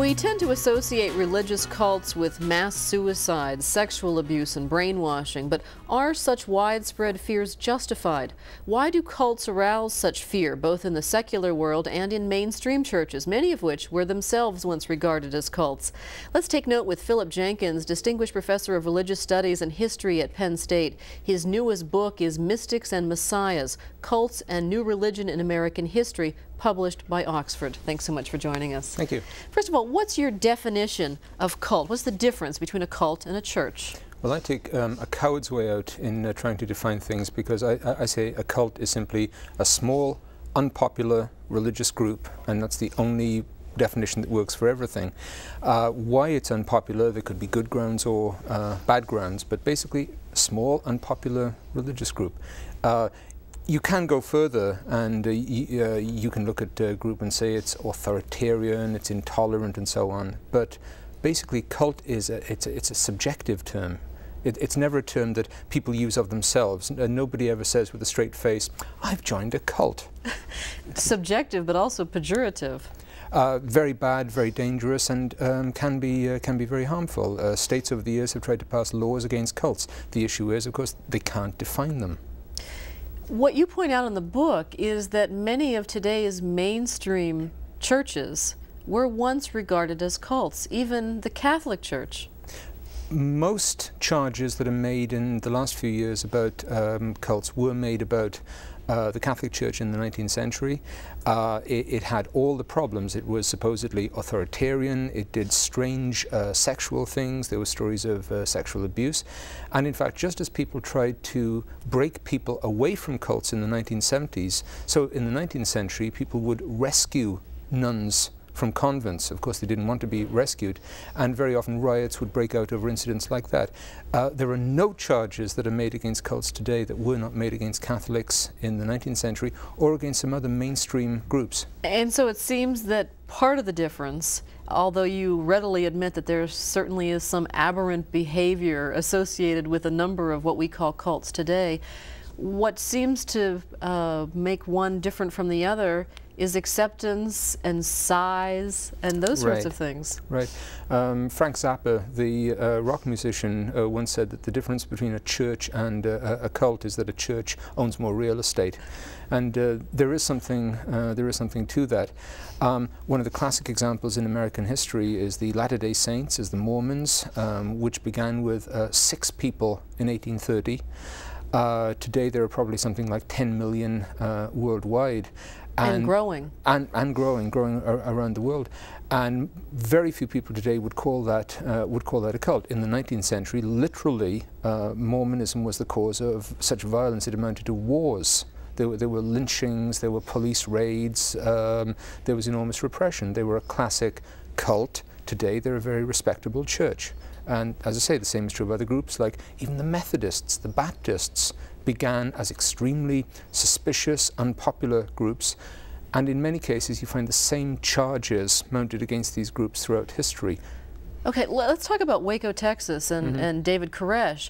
We tend to associate religious cults with mass suicide, sexual abuse, and brainwashing, but are such widespread fears justified? Why do cults arouse such fear, both in the secular world and in mainstream churches, many of which were themselves once regarded as cults? Let's take note with Philip Jenkins, Distinguished Professor of Religious Studies and History at Penn State. His newest book is Mystics and Messiahs, Cults and New Religion in American History, published by Oxford. Thanks so much for joining us. Thank you. First of all, what's your definition of cult? What's the difference between a cult and a church? Well, I take a coward's way out in trying to define things, because I say a cult is simply a small, unpopular religious group, and that's the only definition that works for everything. Why it's unpopular, there could be good grounds or bad grounds, but basically a small, unpopular religious group. You can go further, and you can look at a group and say it's authoritarian, it's intolerant, and so on. But basically, cult is it's a subjective term. It's never a term that people use of themselves. Nobody ever says with a straight face, "I've joined a cult." Subjective, but also pejorative. Very bad, very dangerous, and can be very harmful. States over the years have tried to pass laws against cults. The issue is, of course, they can't define them. What you point out in the book is that many of today's mainstream churches were once regarded as cults, even the Catholic Church. Most charges that are made in the last few years about cults were made about the Catholic Church in the 19th century. It had all the problems. It was supposedly authoritarian, it did strange sexual things, there were stories of sexual abuse, and in fact, just as people tried to break people away from cults in the 1970s, so in the 19th century people would rescue nuns from convents. Of course, they didn't want to be rescued, and very often riots would break out over incidents like that. There are no charges that are made against cults today that were not made against Catholics in the 19th century or against some other mainstream groups. And so it seems that part of the difference, although you readily admit that there certainly is some aberrant behavior associated with a number of what we call cults today, what seems to make one different from the other is acceptance and size and those sorts of things. Right. Frank Zappa, the rock musician, once said that the difference between a church and a cult is that a church owns more real estate, and there is something to that. One of the classic examples in American history is the Latter-day Saints, is the Mormons, which began with 6 people in 1830. Today there are probably something like 10 million worldwide. And growing. And growing around the world. And very few people today would call that a cult. In the 19th century, literally, Mormonism was the cause of such violence it amounted to wars. There were lynchings, there were police raids, there was enormous repression. They were a classic cult. Today they're a very respectable church. And as I say, the same is true of other groups, like even the Methodists, the Baptists, began as extremely suspicious, unpopular groups, and in many cases you find the same charges mounted against these groups throughout history. Okay, let's talk about Waco, Texas, and David Koresh,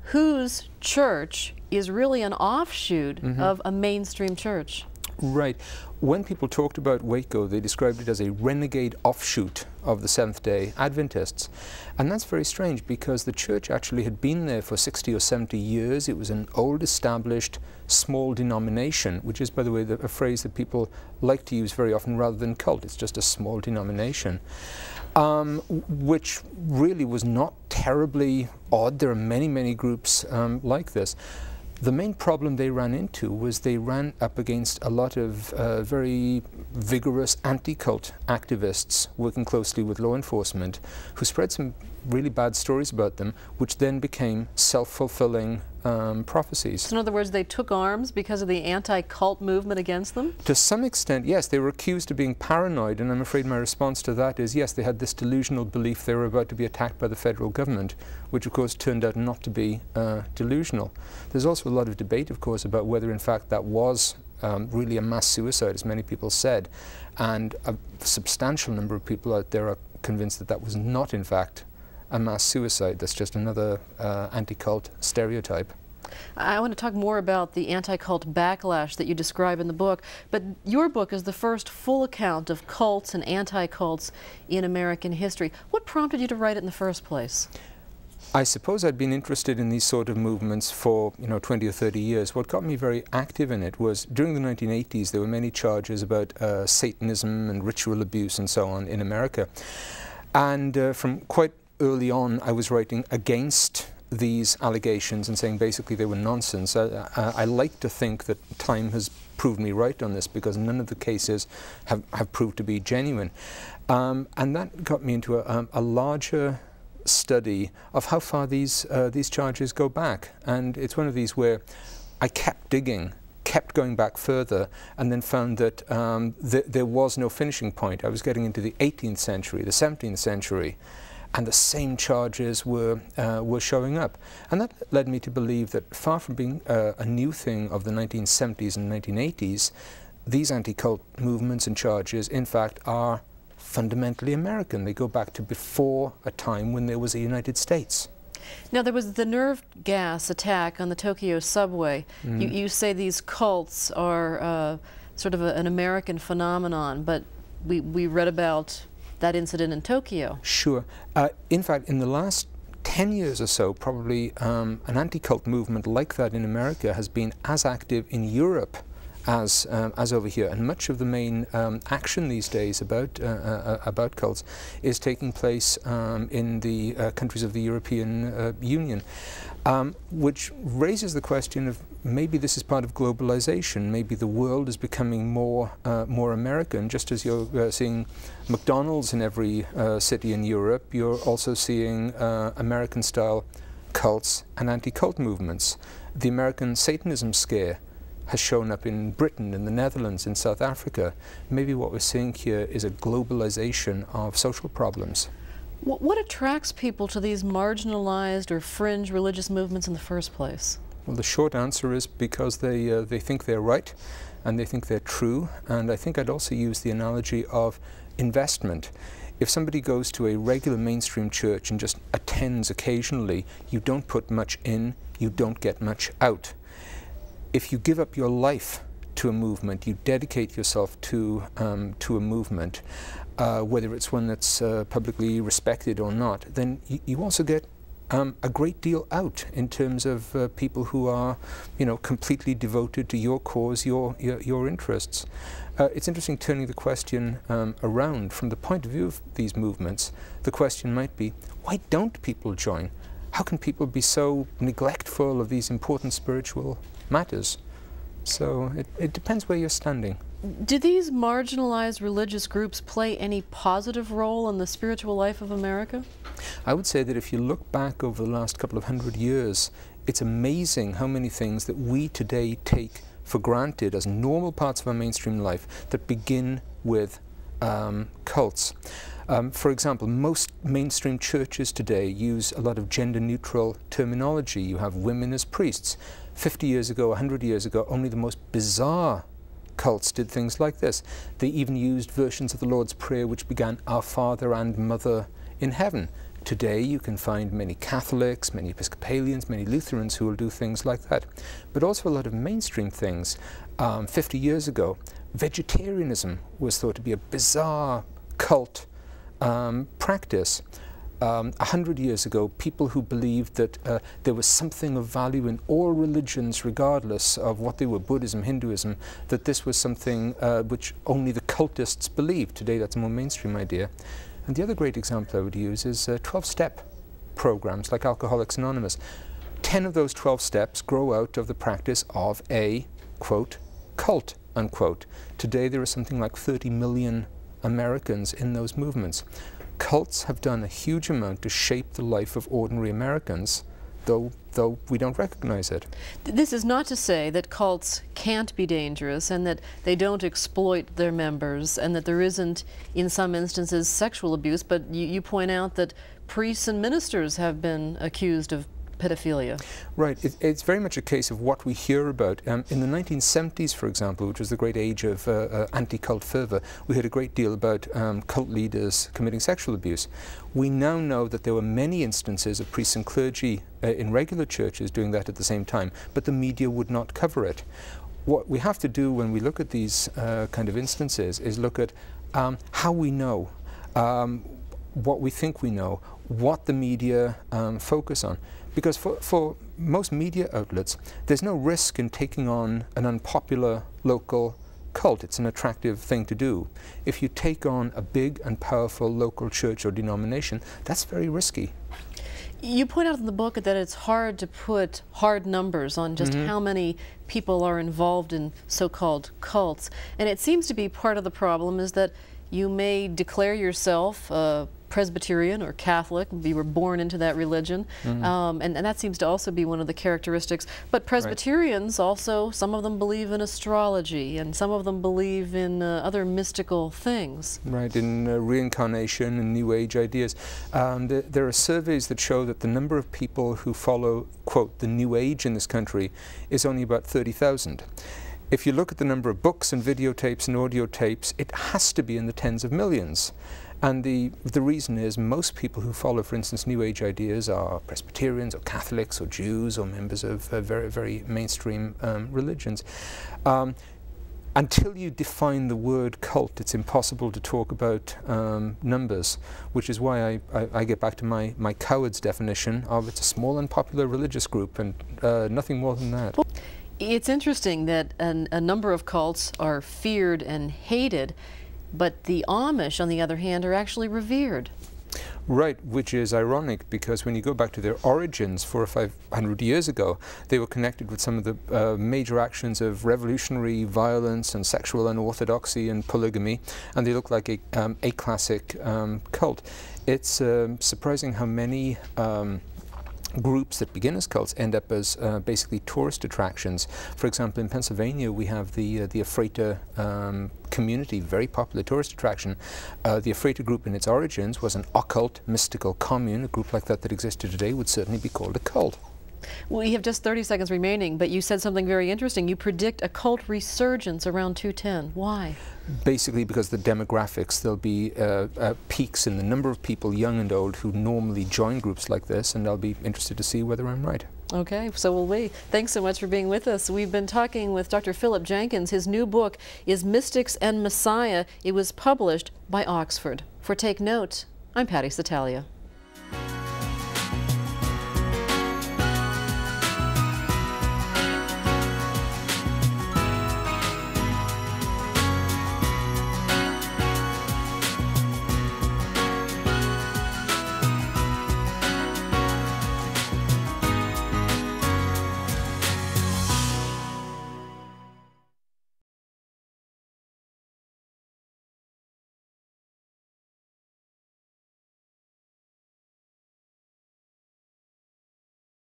whose church is really an offshoot of a mainstream church. Right. When people talked about Waco, they described it as a renegade offshoot of the Seventh-day Adventists. And that's very strange, because the church actually had been there for 60 or 70 years. It was an old, established, small denomination, which is, by the way, a phrase that people like to use very often rather than cult. It's just a small denomination, which really was not terribly odd. There are many, many groups like this. The main problem they ran into was they ran up against a lot of very vigorous anti-cult activists working closely with law enforcement, who spread some really bad stories about them, which then became self-fulfilling prophecies. So in other words, they took arms because of the anti-cult movement against them? To some extent, yes. They were accused of being paranoid, and I'm afraid my response to that is, yes, they had this delusional belief they were about to be attacked by the federal government, which of course turned out not to be delusional. There's also a lot of debate, of course, about whether in fact that was really a mass suicide, as many people said, and a substantial number of people out there are convinced that that was not in fact a mass suicide. That's just another anti-cult stereotype. I want to talk more about the anti-cult backlash that you describe in the book, but your book is the first full account of cults and anti-cults in American history. What prompted you to write it in the first place? I suppose I'd been interested in these sort of movements for 20 or 30 years. What got me very active in it was during the 1980s there were many charges about Satanism and ritual abuse and so on in America. And from quite early on I was writing against these allegations and saying basically they were nonsense. I like to think that time has proved me right on this, because none of the cases have proved to be genuine. And that got me into a larger study of how far these charges go back. And it's one of these where I kept digging, kept going back further, and then found that there was no finishing point. I was getting into the 18th century, the 17th century, and the same charges were showing up. And that led me to believe that far from being a new thing of the 1970s and 1980s, these anti-cult movements and charges, in fact, are fundamentally American. They go back to before a time when there was a United States. Now, there was the nerve gas attack on the Tokyo subway. You say these cults are sort of an American phenomenon, but we read about that incident in Tokyo. Sure. In fact, in the last 10 years or so, probably an anti-cult movement like that in America has been as active in Europe as over here, and much of the main action these days about cults is taking place in the countries of the European Union, which raises the question of maybe this is part of globalization. Maybe the world is becoming more American. Just as you're seeing McDonald's in every city in Europe, you're also seeing American-style cults and anti-cult movements. The American Satanism scare has shown up in Britain, in the Netherlands, in South Africa. Maybe what we're seeing here is a globalization of social problems. What attracts people to these marginalized or fringe religious movements in the first place? Well, the short answer is because they think they're right and they think they're true. And I think I'd also use the analogy of investment. If somebody goes to a regular mainstream church and just attends occasionally, you don't put much in, you don't get much out. If you give up your life to a movement, you dedicate yourself to a movement, whether it's one that's publicly respected or not, then you also get a great deal out in terms of people who are, completely devoted to your cause, your interests. It's interesting turning the question around. From the point of view of these movements, the question might be, why don't people join? How can people be so neglectful of these important spiritual matters? So it depends where you're standing. Do these marginalized religious groups play any positive role in the spiritual life of America? I would say that if you look back over the last couple of 100 years, it's amazing how many things that we today take for granted as normal parts of our mainstream life that begin with cults. For example, most mainstream churches today use a lot of gender-neutral terminology. You have women as priests. 50 years ago, 100 years ago, only the most bizarre cults did things like this. They even used versions of the Lord's Prayer which began, "Our Father and Mother in Heaven." Today you can find many Catholics, many Episcopalians, many Lutherans who will do things like that. But also a lot of mainstream things. 50 years ago, vegetarianism was thought to be a bizarre cult practice. 100 years ago, people who believed that there was something of value in all religions, regardless of what they were, Buddhism, Hinduism, that this was something which only the cultists believed. Today that's a more mainstream idea. And the other great example I would use is 12-step programs like Alcoholics Anonymous. 10 of those 12 steps grow out of the practice of a, quote, cult, unquote. Today there are something like 30 million Americans in those movements. Cults have done a huge amount to shape the life of ordinary Americans, though we don't recognize it. This is not to say that cults can't be dangerous and that they don't exploit their members and that there isn't, in some instances, sexual abuse, but you point out that priests and ministers have been accused of pedophilia. Right. It's very much a case of what we hear about. In the 1970s, for example, which was the great age of anti-cult fervor, we heard a great deal about cult leaders committing sexual abuse. We now know that there were many instances of priests and clergy in regular churches doing that at the same time, but the media would not cover it. What we have to do when we look at these kind of instances is look at how we know, what we think we know, what the media focus on. Because for most media outlets, there's no risk in taking on an unpopular local cult. It's an attractive thing to do. If you take on a big and powerful local church or denomination, that's very risky. You point out in the book that it's hard to put hard numbers on just how many people are involved in so-called cults. And it seems to be part of the problem is that you may declare yourself Presbyterian or Catholic, you were born into that religion, and that seems to also be one of the characteristics. But Presbyterians also, some of them believe in astrology, and some of them believe in other mystical things. Right, in reincarnation and New Age ideas. There are surveys that show that the number of people who follow, quote, the New Age in this country is only about 30,000. If you look at the number of books and videotapes and audio tapes, it has to be in the tens of millions. And the reason is most people who follow, for instance, New Age ideas are Presbyterians or Catholics or Jews or members of very, very mainstream religions. Until you define the word cult, it's impossible to talk about numbers, which is why I get back to my coward's definition of it's a small and popular religious group and nothing more than that. It's interesting that a number of cults are feared and hated, but the Amish, on the other hand, are actually revered. Right, which is ironic because when you go back to their origins 400 or 500 years ago, they were connected with some of the major actions of revolutionary violence and sexual unorthodoxy and polygamy, and they look like a classic cult. It's surprising how many groups that begin as cults end up as basically tourist attractions. For example, in Pennsylvania, we have the Ephrata community, very popular tourist attraction. The Ephrata group in its origins was an occult, mystical commune. A group like that existed today would certainly be called a cult. We have just 30 seconds remaining, but you said something very interesting. You predict a cult resurgence around 210. Why? Basically because the demographics, there'll be peaks in the number of people, young and old, who normally join groups like this, and I'll be interested to see whether I'm right. Okay, so will we. Thanks so much for being with us. We've been talking with Dr. Philip Jenkins. His new book is Mystics and Messiah. It was published by Oxford. For Take Note, I'm Patty Satalia.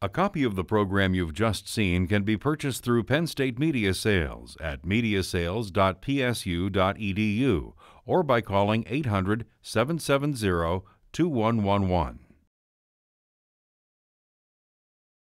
A copy of the program you've just seen can be purchased through Penn State Media Sales at mediasales.psu.edu or by calling 800-770-2111.